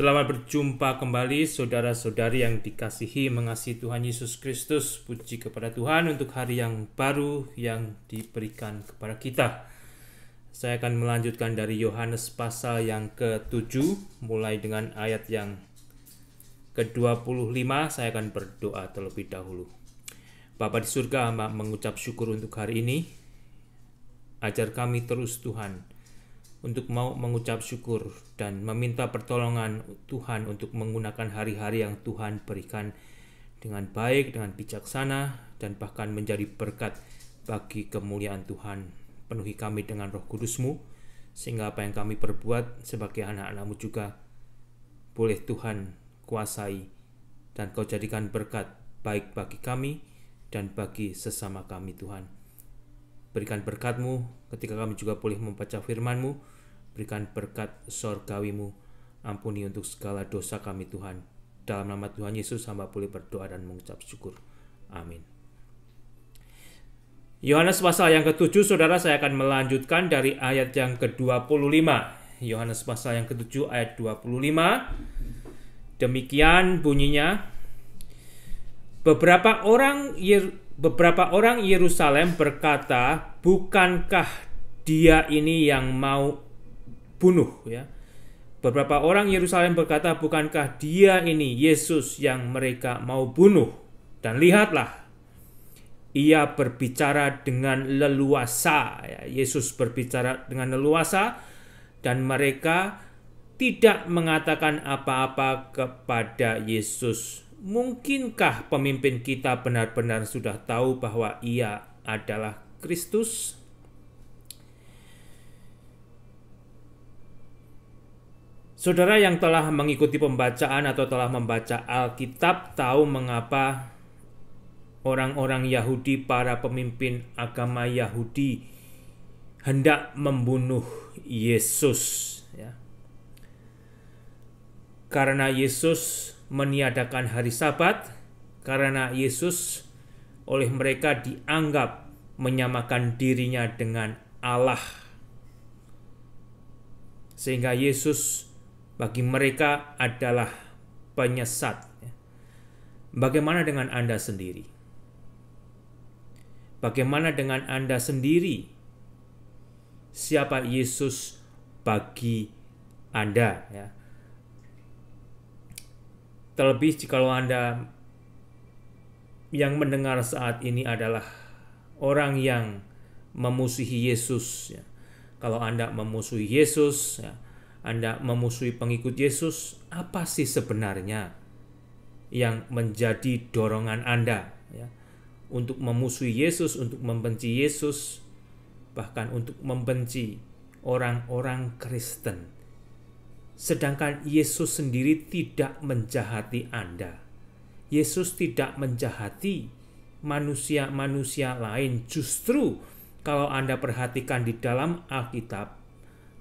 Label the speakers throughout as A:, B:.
A: Selamat berjumpa kembali saudara-saudari yang dikasihi mengasihi Tuhan Yesus Kristus. Puji kepada Tuhan untuk hari yang baru yang diberikan kepada kita. Saya akan melanjutkan dari Yohanes pasal yang ke-7 mulai dengan ayat yang ke-25. Saya akan berdoa terlebih dahulu. Bapa di surga, hamba mengucap syukur untuk hari ini. Ajar kami terus Tuhan untuk mau mengucap syukur dan meminta pertolongan Tuhan untuk menggunakan hari-hari yang Tuhan berikan dengan baik, dengan bijaksana, dan bahkan menjadi berkat bagi kemuliaan Tuhan. Penuhi kami dengan Roh Kudus-Mu, sehingga apa yang kami perbuat sebagai anak-anak-Mu juga boleh Tuhan kuasai, dan Kau jadikan berkat baik bagi kami dan bagi sesama kami Tuhan. Berikan berkat-Mu ketika kami juga boleh membaca firman-Mu. Berikan berkat sorgawi-Mu. Ampuni untuk segala dosa kami Tuhan. Dalam nama Tuhan Yesus hamba boleh berdoa dan mengucap syukur. Amin. Yohanes pasal yang ke-7, saudara, saya akan melanjutkan dari ayat yang ke-25. Yohanes pasal yang ke-7 ayat 25. Demikian bunyinya. Beberapa orang Yerusalem berkata, bukankah dia ini yang mau bunuh, ya? Beberapa orang Yerusalem berkata, bukankah dia ini Yesus yang mereka mau bunuh? Dan lihatlah, ia berbicara dengan leluasa, ya. Yesus berbicara dengan leluasa dan mereka tidak mengatakan apa-apa kepada Yesus. Mungkinkah pemimpin kita benar-benar sudah tahu bahwa ia adalah Kristus? Saudara yang telah mengikuti pembacaan atau telah membaca Alkitab tahu mengapa orang-orang Yahudi, para pemimpin agama Yahudi hendak membunuh Yesus, ya. Karena Yesus meniadakan hari Sabat, karena Yesus oleh mereka dianggap menyamakan dirinya dengan Allah. Sehingga Yesus bagi mereka adalah penyesat. Bagaimana dengan Anda sendiri? Bagaimana dengan Anda sendiri? Siapa Yesus bagi Anda, ya? Terlebih jikalau Anda yang mendengar saat ini adalah orang yang memusuhi Yesus, ya. Kalau Anda memusuhi Yesus, ya, Anda memusuhi pengikut Yesus, apa sih sebenarnya yang menjadi dorongan Anda, ya, untuk memusuhi Yesus, untuk membenci Yesus, bahkan untuk membenci orang-orang Kristen? Sedangkan Yesus sendiri tidak menjahati Anda. Yesus tidak menjahati manusia-manusia lain. Justru kalau Anda perhatikan di dalam Alkitab,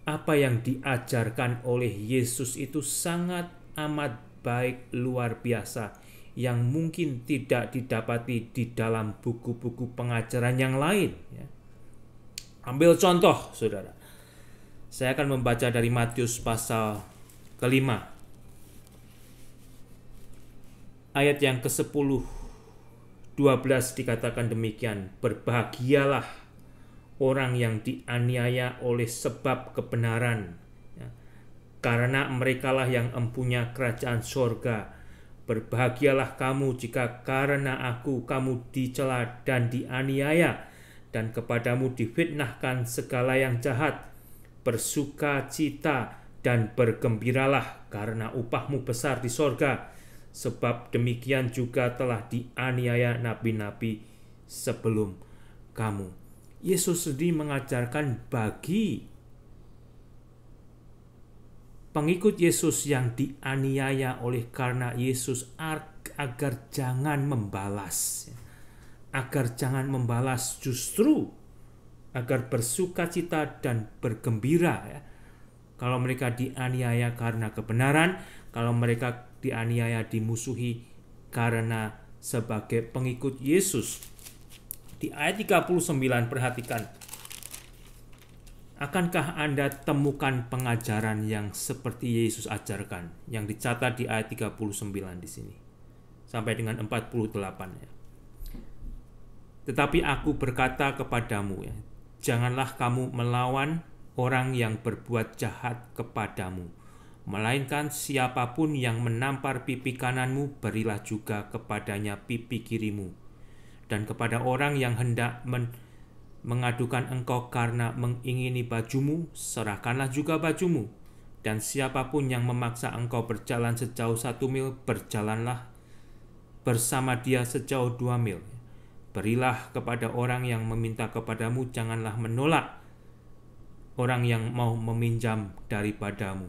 A: apa yang diajarkan oleh Yesus itu sangat amat baik, luar biasa, yang mungkin tidak didapati di dalam buku-buku pengajaran yang lain, ya. Ambil contoh, saudara. Saya akan membaca dari Matius pasal ke-5. Ayat yang ke-10, 12 dikatakan demikian. Berbahagialah orang yang dianiaya oleh sebab kebenaran, ya, karena merekalah yang empunya kerajaan sorga. Berbahagialah kamu jika karena aku kamu dicela dan dianiaya, dan kepadamu difitnahkan segala yang jahat. Bersukacita dan bergembiralah, karena upahmu besar di sorga, sebab demikian juga telah dianiaya nabi-nabi sebelum kamu. Yesus sendiri mengajarkan bagi pengikut Yesus yang dianiaya oleh karena Yesus agar jangan membalas, agar jangan membalas, justru agar bersukacita dan bergembira, ya. Kalau mereka dianiaya karena kebenaran, kalau mereka dianiaya, dimusuhi karena sebagai pengikut Yesus. Di ayat 39 perhatikan. Akankah Anda temukan pengajaran yang seperti Yesus ajarkan, yang dicatat di ayat 39 di sini sampai dengan 48 ya. Tetapi aku berkata kepadamu ya, janganlah kamu melawan orang yang berbuat jahat kepadamu, melainkan siapapun yang menampar pipi kananmu, berilah juga kepadanya pipi kirimu. Dan kepada orang yang hendak mengadukan engkau karena mengingini bajumu, serahkanlah juga bajumu. Dan siapapun yang memaksa engkau berjalan sejauh 1 mil, berjalanlah bersama dia sejauh 2 mil. Berilah kepada orang yang meminta kepadamu, janganlah menolak orang yang mau meminjam daripadamu.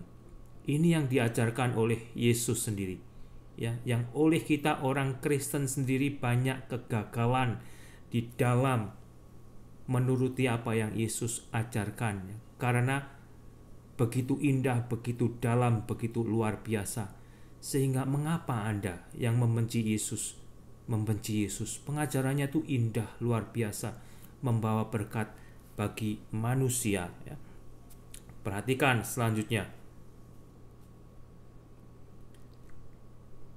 A: Ini yang diajarkan oleh Yesus sendiri. Ya, yang oleh kita orang Kristen sendiri banyak kegagalan di dalam menuruti apa yang Yesus ajarkan, karena begitu indah, begitu dalam, begitu luar biasa. Sehingga mengapa Anda yang membenci Yesus? Pengajarannya itu indah, luar biasa, membawa berkat bagi manusia ya. Perhatikan selanjutnya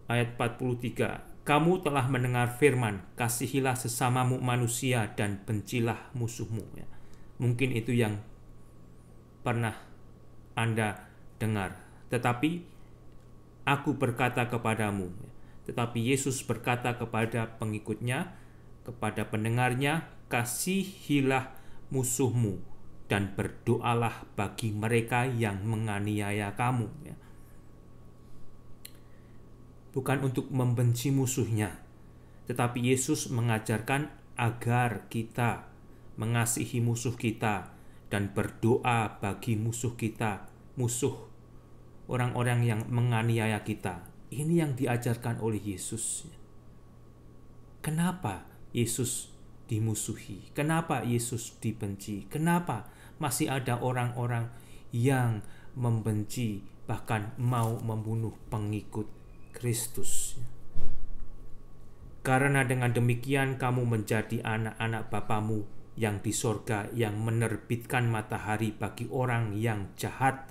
A: ayat 43. Kamu telah mendengar firman, kasihilah sesamamu manusia dan bencilah musuhmu. Ya. Mungkin itu yang pernah Anda dengar. Tetapi aku berkata kepadamu. Tetapi Yesus berkata kepada pengikutnya, kepada pendengarnya, kasihilah musuhmu dan berdoalah bagi mereka yang menganiaya kamu. Ya. Bukan untuk membenci musuhnya, tetapi Yesus mengajarkan agar kita mengasihi musuh kita dan berdoa bagi musuh kita, musuh orang-orang yang menganiaya kita. Ini yang diajarkan oleh Yesus. Kenapa Yesus dimusuhi? Kenapa Yesus dibenci? Kenapa masih ada orang-orang yang membenci, bahkan mau membunuh pengikut Kristus? Karena dengan demikian kamu menjadi anak-anak Bapamu yang di sorga, yang menerbitkan matahari bagi orang yang jahat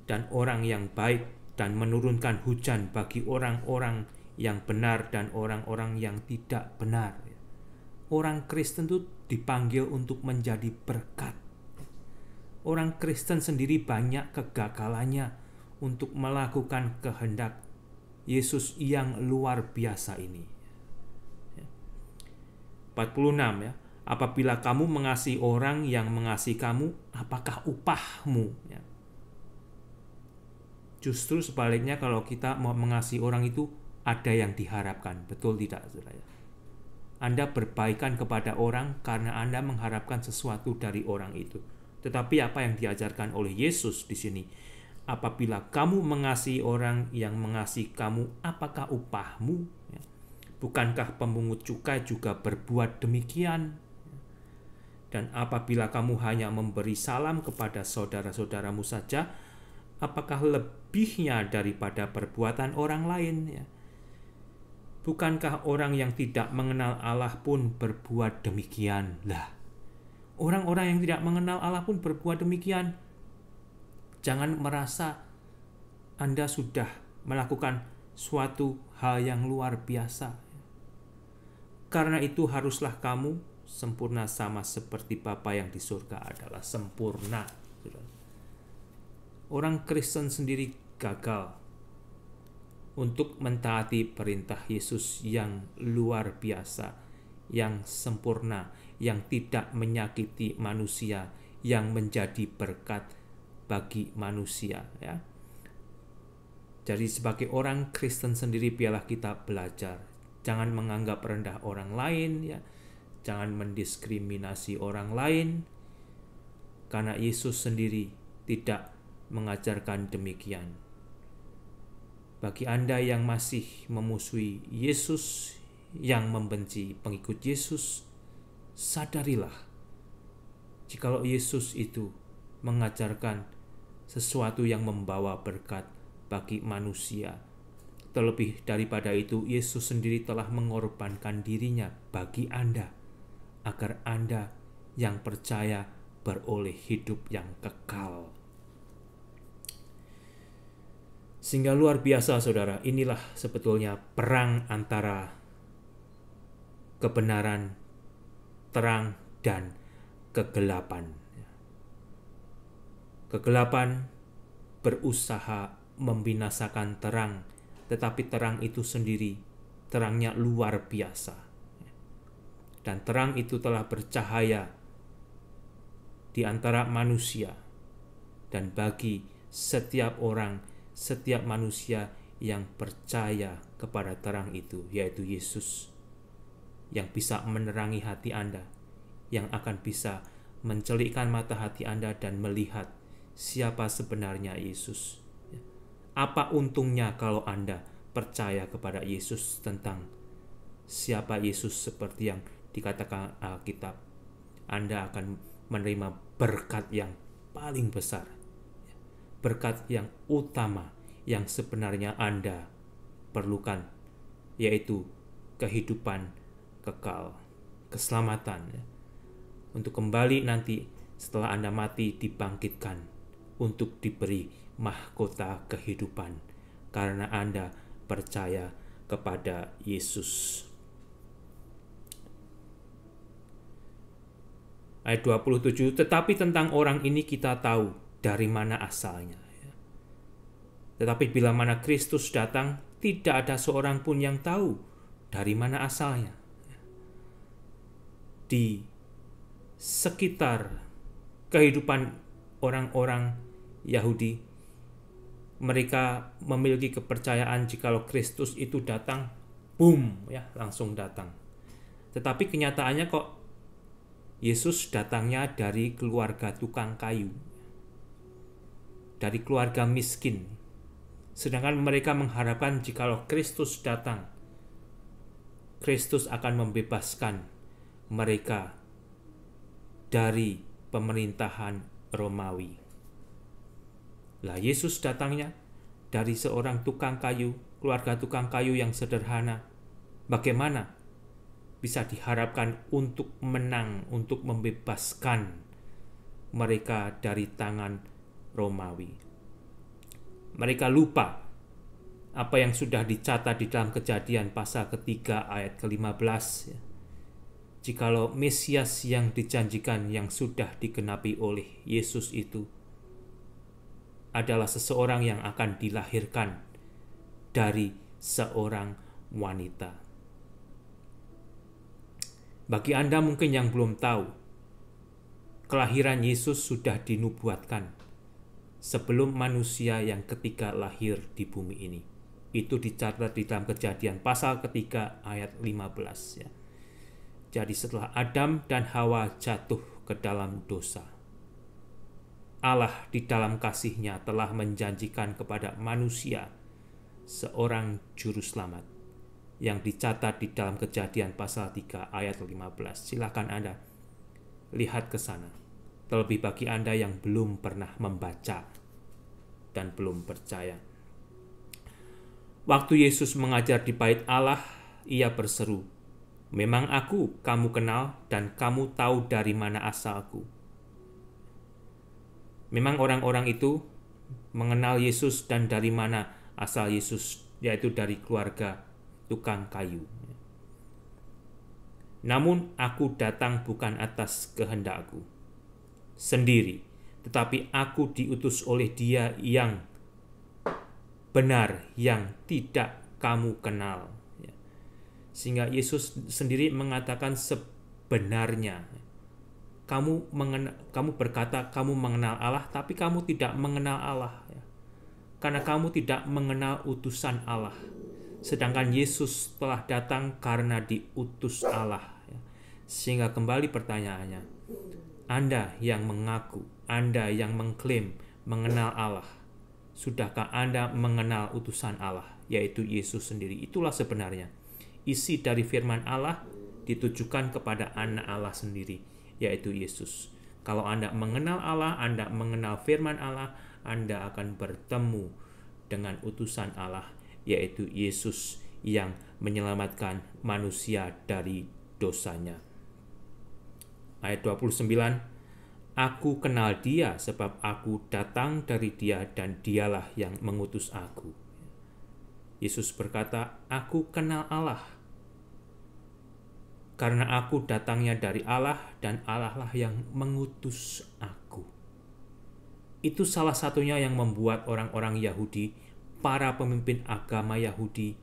A: dan orang yang baik, dan menurunkan hujan bagi orang-orang yang benar dan orang-orang yang tidak benar. Orang Kristen itu dipanggil untuk menjadi berkat. Orang Kristen sendiri banyak kegagalannya untuk melakukan kehendak Yesus yang luar biasa ini. 46 ya. Apabila kamu mengasihi orang yang mengasihi kamu, apakah upahmu? Ya. Justru sebaliknya, kalau kita mau mengasihi orang itu ada yang diharapkan. Betul tidak, saudara? Anda berbaikan kepada orang karena Anda mengharapkan sesuatu dari orang itu. Tetapi apa yang diajarkan oleh Yesus di sini? Apabila kamu mengasihi orang yang mengasihi kamu, apakah upahmu? Ya. Bukankah pemungut cukai juga berbuat demikian? Dan apabila kamu hanya memberi salam kepada saudara-saudaramu saja, apakah lebihnya daripada perbuatan orang lain? Ya. Bukankah orang yang tidak mengenal Allah pun berbuat demikian? Lah, orang-orang yang tidak mengenal Allah pun berbuat demikian. Jangan merasa Anda sudah melakukan suatu hal yang luar biasa. Karena itu haruslah kamu sempurna sama seperti Bapa yang di surga adalah sempurna. Orang Kristen sendiri gagal untuk mentaati perintah Yesus yang luar biasa, yang sempurna, yang tidak menyakiti manusia, yang menjadi berkat bagi manusia. Ya. Jadi sebagai orang Kristen sendiri, biarlah kita belajar. Jangan menganggap rendah orang lain, ya. Jangan mendiskriminasi orang lain, karena Yesus sendiri tidak mengajarkan demikian. Bagi Anda yang masih memusuhi Yesus, yang membenci pengikut Yesus, sadarilah, jikalau Yesus itu mengajarkan sesuatu yang membawa berkat bagi manusia. Terlebih daripada itu, Yesus sendiri telah mengorbankan dirinya bagi Anda, agar Anda yang percaya beroleh hidup yang kekal. Sehingga luar biasa saudara, inilah sebetulnya perang antara kebenaran, terang, dan kegelapan. Kegelapan berusaha membinasakan terang, tetapi terang itu sendiri, terangnya luar biasa. Dan terang itu telah bercahaya di antara manusia, dan bagi setiap orang, setiap manusia yang percaya kepada terang itu, yaitu Yesus, yang bisa menerangi hati Anda, yang akan bisa mencelikkan mata hati Anda dan melihat siapa sebenarnya Yesus. Apa untungnya kalau Anda percaya kepada Yesus, tentang siapa Yesus seperti yang dikatakan Alkitab? Anda akan menerima berkat yang paling besar, berkat yang utama yang sebenarnya Anda perlukan, yaitu kehidupan kekal, keselamatan, untuk kembali nanti setelah Anda mati dibangkitkan untuk diberi mahkota kehidupan karena Anda percaya kepada Yesus. Ayat 27, tetapi tentang orang ini kita tahu dari mana asalnya. Tetapi bila mana Kristus datang, tidak ada seorang pun yang tahu dari mana asalnya. Di sekitar kehidupan orang-orang Yahudi, mereka memiliki kepercayaan jikalau Kristus itu datang, boom, ya, langsung datang. Tetapi kenyataannya kok Yesus datangnya dari keluarga tukang kayu, dari keluarga miskin. Sedangkan mereka mengharapkan jikalau Kristus datang, Kristus akan membebaskan mereka dari pemerintahan Romawi. Lah, Yesus datangnya dari seorang tukang kayu, keluarga tukang kayu yang sederhana. Bagaimana bisa diharapkan untuk menang, untuk membebaskan mereka dari tangan Romawi? Mereka lupa apa yang sudah dicatat di dalam Kejadian pasal ketiga ayat ke-15. Jikalau Mesias yang dijanjikan, yang sudah digenapi oleh Yesus itu adalah seseorang yang akan dilahirkan dari seorang wanita. Bagi Anda mungkin yang belum tahu, kelahiran Yesus sudah dinubuatkan sebelum manusia yang ketiga lahir di bumi ini. Itu dicatat di dalam Kejadian pasal ketiga ayat 15. Ya. Jadi setelah Adam dan Hawa jatuh ke dalam dosa, Allah di dalam kasih-Nya telah menjanjikan kepada manusia seorang juru selamat yang dicatat di dalam Kejadian pasal 3 ayat 15. Silakan Anda lihat ke sana. Terlebih bagi Anda yang belum pernah membaca dan belum percaya. Waktu Yesus mengajar di bait Allah, Ia berseru, "Memang Aku kamu kenal dan kamu tahu dari mana asalku." Memang orang-orang itu mengenal Yesus dan dari mana asal Yesus, yaitu dari keluarga tukang kayu. Namun aku datang bukan atas kehendakku sendiri, tetapi aku diutus oleh Dia yang benar, yang tidak kamu kenal. Sehingga Yesus sendiri mengatakan sebenarnya. Kamu berkata kamu mengenal Allah, tapi kamu tidak mengenal Allah. Karena kamu tidak mengenal utusan Allah. Sedangkan Yesus telah datang karena diutus Allah. Sehingga kembali pertanyaannya, Anda yang mengaku, Anda yang mengklaim mengenal Allah, sudahkah Anda mengenal utusan Allah, yaitu Yesus sendiri? Itulah sebenarnya isi dari firman Allah ditujukan kepada anak Allah sendiri, yaitu Yesus. Kalau Anda mengenal Allah, Anda mengenal firman Allah, Anda akan bertemu dengan utusan Allah, yaitu Yesus yang menyelamatkan manusia dari dosanya. Ayat 29, Aku kenal dia sebab aku datang dari dia dan dialah yang mengutus aku. Yesus berkata, aku kenal Allah. Karena aku datangnya dari Allah dan Allah lah yang mengutus aku. Itu salah satunya yang membuat orang-orang Yahudi, para pemimpin agama Yahudi,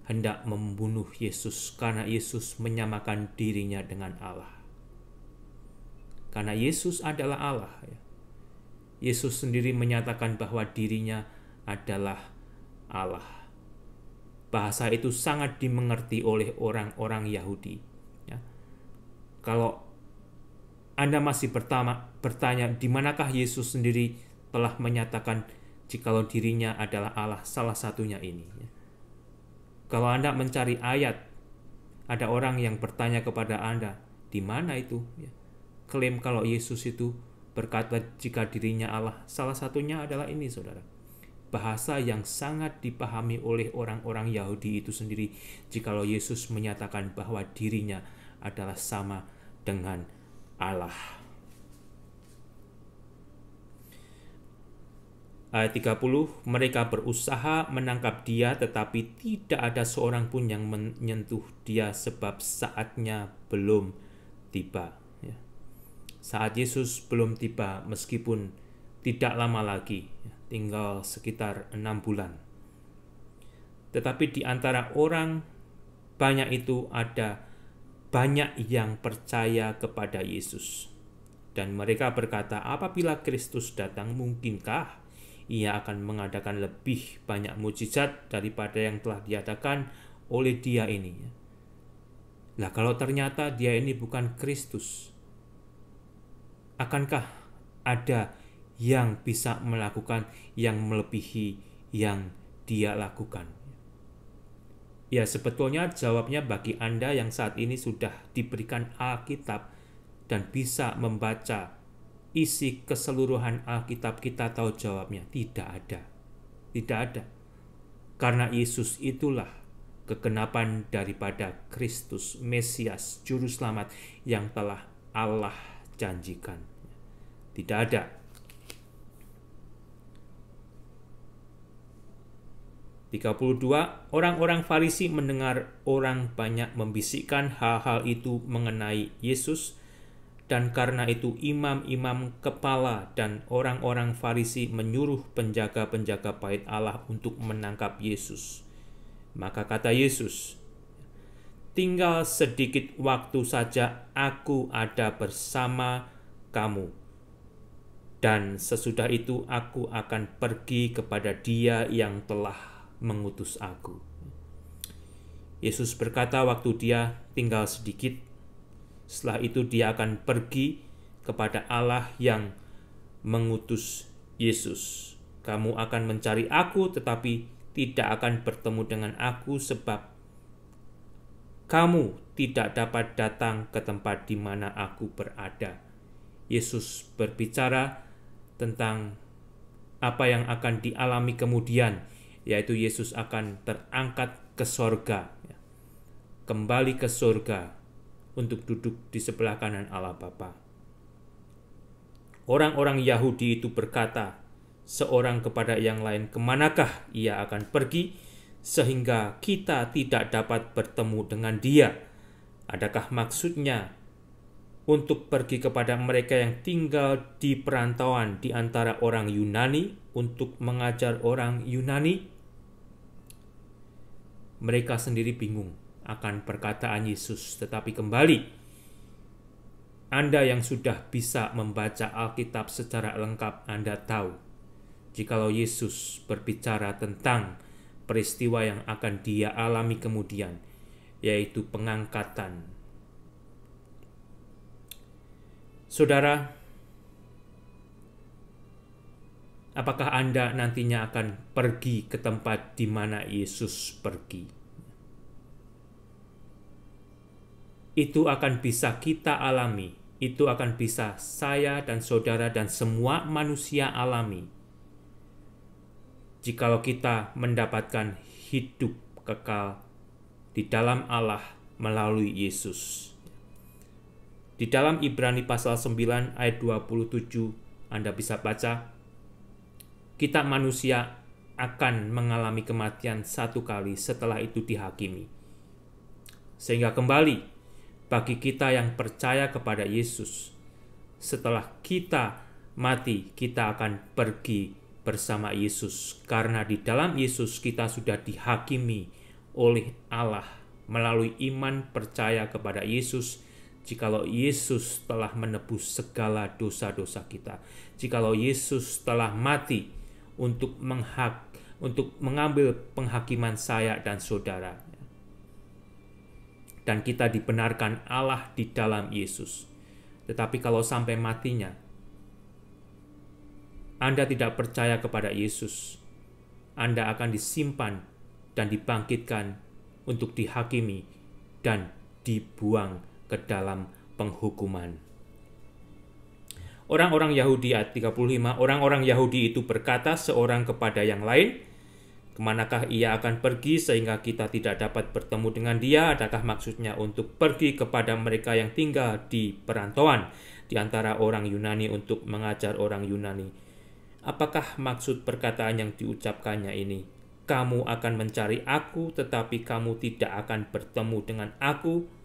A: hendak membunuh Yesus karena Yesus menyamakan dirinya dengan Allah. Karena Yesus adalah Allah. Yesus sendiri menyatakan bahwa dirinya adalah Allah. Bahasa itu sangat dimengerti oleh orang-orang Yahudi. Kalau Anda masih bertanya di manakah Yesus sendiri telah menyatakan jikalau dirinya adalah Allah, salah satunya ini. Kalau Anda mencari ayat, ada orang yang bertanya kepada Anda, di mana itu? Klaim kalau Yesus itu berkata jika dirinya Allah, salah satunya adalah ini, saudara. Bahasa yang sangat dipahami oleh orang-orang Yahudi itu sendiri jikalau Yesus menyatakan bahwa dirinya adalah sama dengan Allah. Ayat 30, mereka berusaha menangkap dia tetapi tidak ada seorang pun yang menyentuh dia sebab saatnya belum tiba. Saat Yesus belum tiba meskipun tidak lama lagi, tinggal sekitar 6 bulan. Tetapi di antara orang banyak itu ada banyak yang percaya kepada Yesus. Dan mereka berkata, apabila Kristus datang, mungkinkah ia akan mengadakan lebih banyak mujizat daripada yang telah diadakan oleh dia ini? Lah kalau ternyata dia ini bukan Kristus, akankah ada yang bisa melakukan yang melebihi yang dia lakukan? Ya, sebetulnya jawabnya bagi Anda yang saat ini sudah diberikan Alkitab dan bisa membaca isi keseluruhan Alkitab, kita tahu jawabnya tidak ada. Tidak ada. Karena Yesus itulah kegenapan daripada Kristus, Mesias, Juru Selamat yang telah Allah janjikan. Tidak ada. (32) Orang-orang Farisi mendengar orang banyak membisikkan hal-hal itu mengenai Yesus, dan karena itu imam-imam kepala dan orang-orang Farisi menyuruh penjaga-penjaga bait Allah untuk menangkap Yesus. Maka kata Yesus, tinggal sedikit waktu saja aku ada bersama kamu, dan sesudah itu aku akan pergi kepada Dia yang telah mengutus aku. Yesus berkata waktu dia tinggal sedikit, setelah itu dia akan pergi kepada Allah yang mengutus Yesus. Kamu akan mencari aku tetapi tidak akan bertemu dengan aku sebab kamu tidak dapat datang ke tempat di mana aku berada. Yesus berbicara tentang apa yang akan dialami kemudian, yaitu Yesus akan terangkat ke sorga, kembali ke sorga untuk duduk di sebelah kanan Allah Bapa. Orang-orang Yahudi itu berkata seorang kepada yang lain, kemanakah ia akan pergi sehingga kita tidak dapat bertemu dengan dia? Adakah maksudnya untuk pergi kepada mereka yang tinggal di perantauan di antara orang Yunani untuk mengajar orang Yunani? Mereka sendiri bingung akan perkataan Yesus, tetapi kembali, Anda yang sudah bisa membaca Alkitab secara lengkap, Anda tahu jikalau Yesus berbicara tentang peristiwa yang akan dia alami kemudian, yaitu pengangkatan. Saudara, apakah Anda nantinya akan pergi ke tempat di mana Yesus pergi? Itu akan bisa kita alami, itu akan bisa saya dan saudara dan semua manusia alami jikalau kita mendapatkan hidup kekal di dalam Allah melalui Yesus. Di dalam Ibrani pasal 9 ayat 27 Anda bisa baca, kita manusia akan mengalami kematian satu kali, setelah itu dihakimi. Sehingga kembali, bagi kita yang percaya kepada Yesus, setelah kita mati, kita akan pergi bersama Yesus. Karena di dalam Yesus kita sudah dihakimi oleh Allah melalui iman percaya kepada Yesus. Jikalau Yesus telah menebus segala dosa-dosa kita, jikalau Yesus telah mati untuk mengambil penghakiman saya dan saudara, dan kita dibenarkan Allah di dalam Yesus. Tetapi kalau sampai matinya Anda tidak percaya kepada Yesus, Anda akan disimpan dan dibangkitkan untuk dihakimi dan dibuang ke dalam penghukuman. Orang-orang Yahudi ayat 35, orang-orang Yahudi itu berkata seorang kepada yang lain, kemanakah ia akan pergi sehingga kita tidak dapat bertemu dengan dia? Adakah maksudnya untuk pergi kepada mereka yang tinggal di perantauan di antara orang Yunani untuk mengajar orang Yunani? Apakah maksud perkataan yang diucapkannya ini? Kamu akan mencari aku, tetapi kamu tidak akan bertemu dengan aku,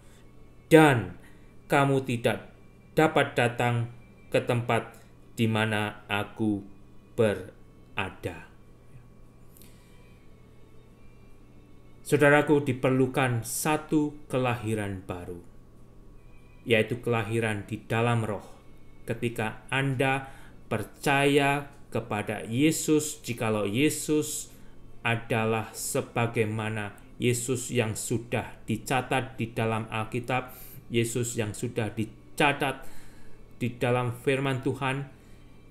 A: dan kamu tidak dapat datang ke tempat di mana aku berada. Saudaraku, diperlukan satu kelahiran baru, yaitu kelahiran di dalam roh. Ketika Anda percaya kepada Yesus, jikalau Yesus adalah sebagaimana Yesus yang sudah dicatat di dalam Alkitab, Yesus yang sudah dicatat di dalam firman Tuhan,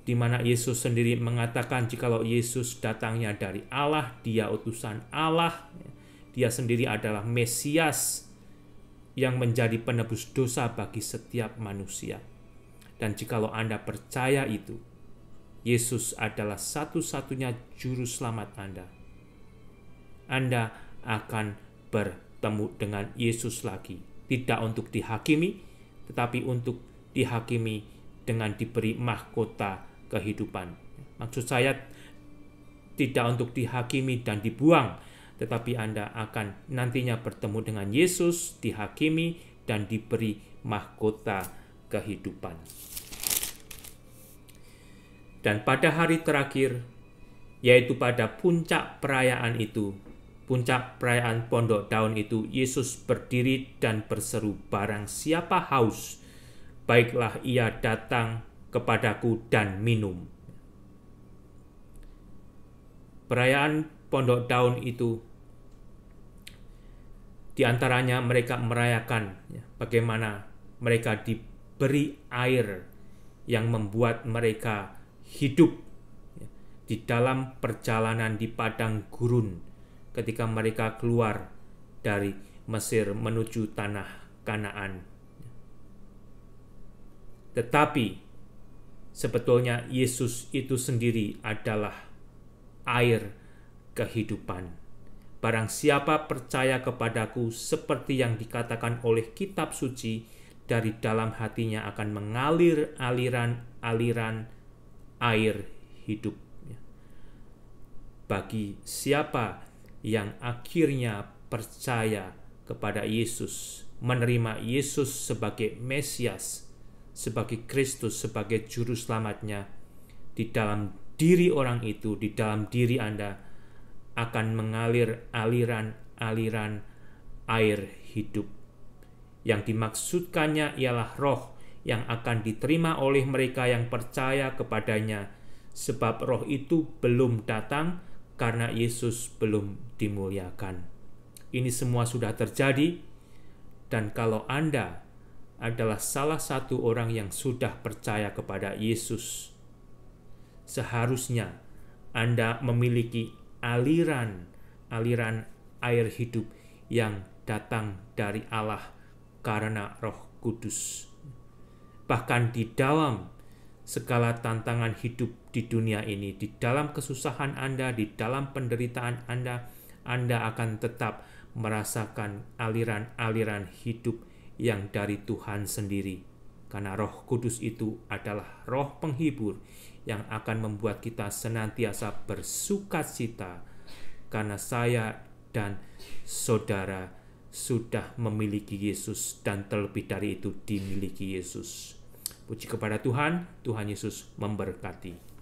A: di mana Yesus sendiri mengatakan jikalau Yesus datangnya dari Allah, dia utusan Allah, dia sendiri adalah Mesias yang menjadi penebus dosa bagi setiap manusia. Dan jikalau Anda percaya itu, Yesus adalah satu-satunya juru selamat Anda akan bertemu dengan Yesus lagi. Tidak untuk dihakimi, tetapi untuk dihakimi dengan diberi mahkota kehidupan. Maksud saya tidak untuk dihakimi dan dibuang, tetapi Anda akan nantinya bertemu dengan Yesus, dihakimi dan diberi mahkota kehidupan. Dan pada hari terakhir, yaitu pada puncak perayaan itu, puncak perayaan Pondok Daun itu, Yesus berdiri dan berseru, barang siapa haus, baiklah ia datang kepadaku dan minum. Perayaan Pondok Daun itu, di antaranya mereka merayakan bagaimana mereka diberi air yang membuat mereka hidup di dalam perjalanan di padang gurun ketika mereka keluar dari Mesir menuju tanah Kanaan. Tetapi sebetulnya Yesus itu sendiri adalah air kehidupan. Barang siapa percaya kepadaku, seperti yang dikatakan oleh kitab suci, dari dalam hatinya akan mengalir aliran-aliran air hidup. Bagi siapa yang akhirnya percaya kepada Yesus, menerima Yesus sebagai Mesias, sebagai Kristus, sebagai juru selamatnya, di dalam diri orang itu, di dalam diri Anda akan mengalir aliran-aliran air hidup. Yang dimaksudkannya ialah roh yang akan diterima oleh mereka yang percaya kepadanya, sebab roh itu belum datang karena Yesus belum dimuliakan. Ini semua sudah terjadi, dan kalau Anda adalah salah satu orang yang sudah percaya kepada Yesus, seharusnya Anda memiliki aliran air hidup yang datang dari Allah karena Roh Kudus. Bahkan di dalam segala tantangan hidup di dunia ini, di dalam kesusahan Anda, di dalam penderitaan Anda akan tetap merasakan aliran-aliran hidup yang dari Tuhan sendiri. karena Roh Kudus itu adalah roh penghibur yang akan membuat kita senantiasa bersukacita karena saya dan saudara sudah memiliki Yesus dan terlebih dari itu dimiliki Yesus. Puji kepada Tuhan, Tuhan Yesus memberkati.